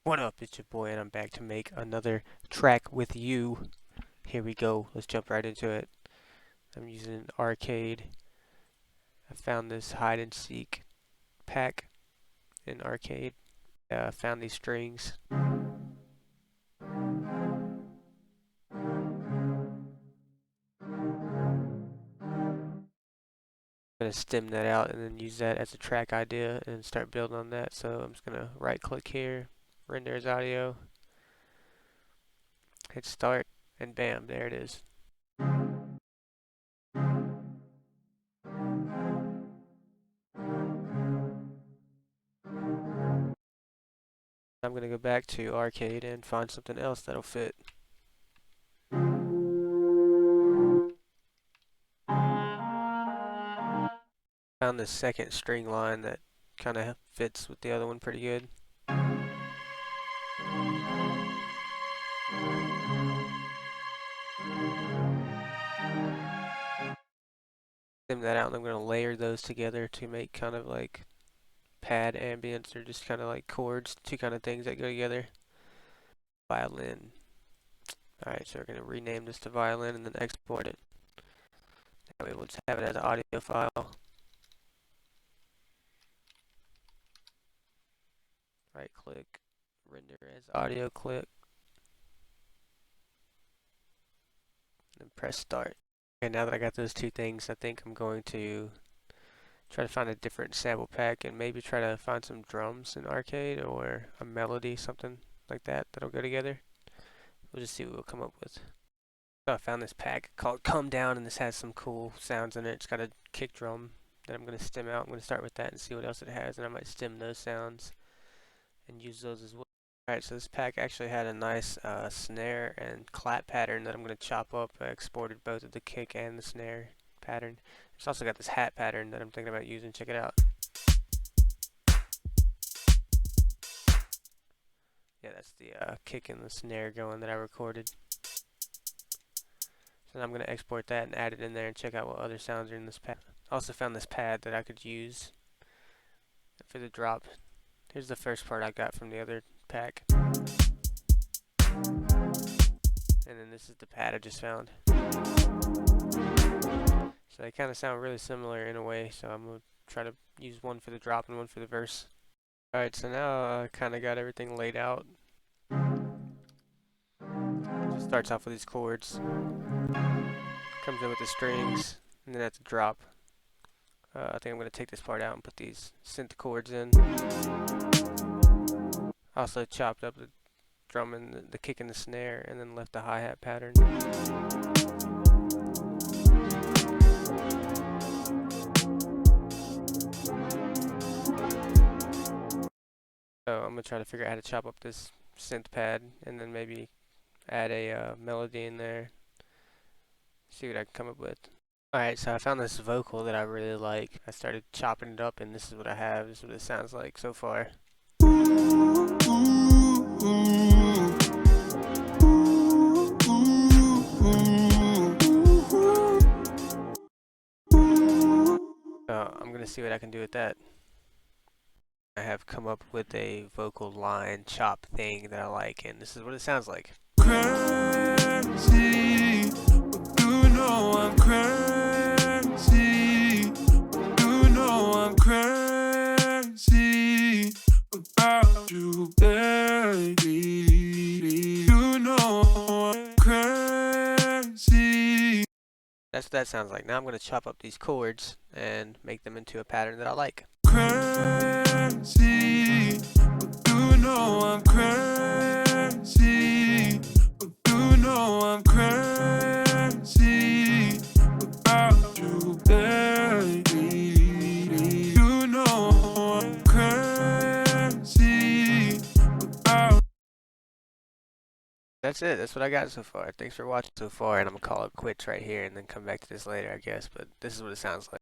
What up, it's your boy, and I'm back to make another track with you. Here we go, let's jump right into it. I'm using an arcade. I found this hide and seek pack in arcade. I found these strings. I'm gonna stem that out and then use that as a track idea and start building on that. So I'm just gonna right click here, render as audio, hit start, and bam, there it is. I'm gonna go back to arcade and find something else that'll fit. Found this second string line that kind of fits with the other one pretty good. Stem that out, and I'm going to layer those together to make kind of like pad ambience, or just kind of like chords, two kind of things that go together. Violin. Alright, so we're going to rename this to violin and then export it. That way we'll just have it as an audio file. Right click, render as audio clip, and press start. Okay, now that I got those two things, I think I'm going to try to find a different sample pack and maybe try to find some drums in arcade or a melody, something like that that'll go together. We'll just see what we'll come up with. So I found this pack called Come Down, and this has some cool sounds in it. It's got a kick drum that I'm going to stem out. I'm going to start with that and see what else it has, and I might stem those sounds and use those as well. Alright, so this pack actually had a nice snare and clap pattern that I'm going to chop up. I exported both of the kick and the snare pattern. It's also got this hat pattern that I'm thinking about using. Check it out. Yeah, that's the kick and the snare going that I recorded. So now I'm going to export that and add it in there and check out what other sounds are in this pad. I also found this pad that I could use for the drop. Here's the first part I got from the other pack. And then this is the pad I just found. So they kind of sound really similar in a way, so I'm going to try to use one for the drop and one for the verse. Alright, so now I kind of got everything laid out. It just starts off with these chords. Comes in with the strings, and then at the drop. I think I'm going to take this part out and put these synth chords in. Also chopped up the drum and the kick and the snare, and then left the hi-hat pattern. So I'm going to try to figure out how to chop up this synth pad, and then maybe add a melody in there. See what I can come up with. Alright, so I found this vocal that I really like. I started chopping it up, and this is what I have. This is what it sounds like so far. I'm going to see what I can do with that. I have come up with a vocal line chop thing that I like, and this is what it sounds like. Crazy, you know I'm crazy, you know I'm crazy about you, baby, you know I'm crazy. That's what that sounds like. Now I'm going to chop up these chords and make them into a pattern that I like. Crazy, you know I'm crazy, you know I'm crazy about you, baby, you know I'm crazy about. That's it. That's what I got so far. Thanks for watching so far, and I'm gonna call it quits right here and then come back to this later, I guess. But this is what it sounds like.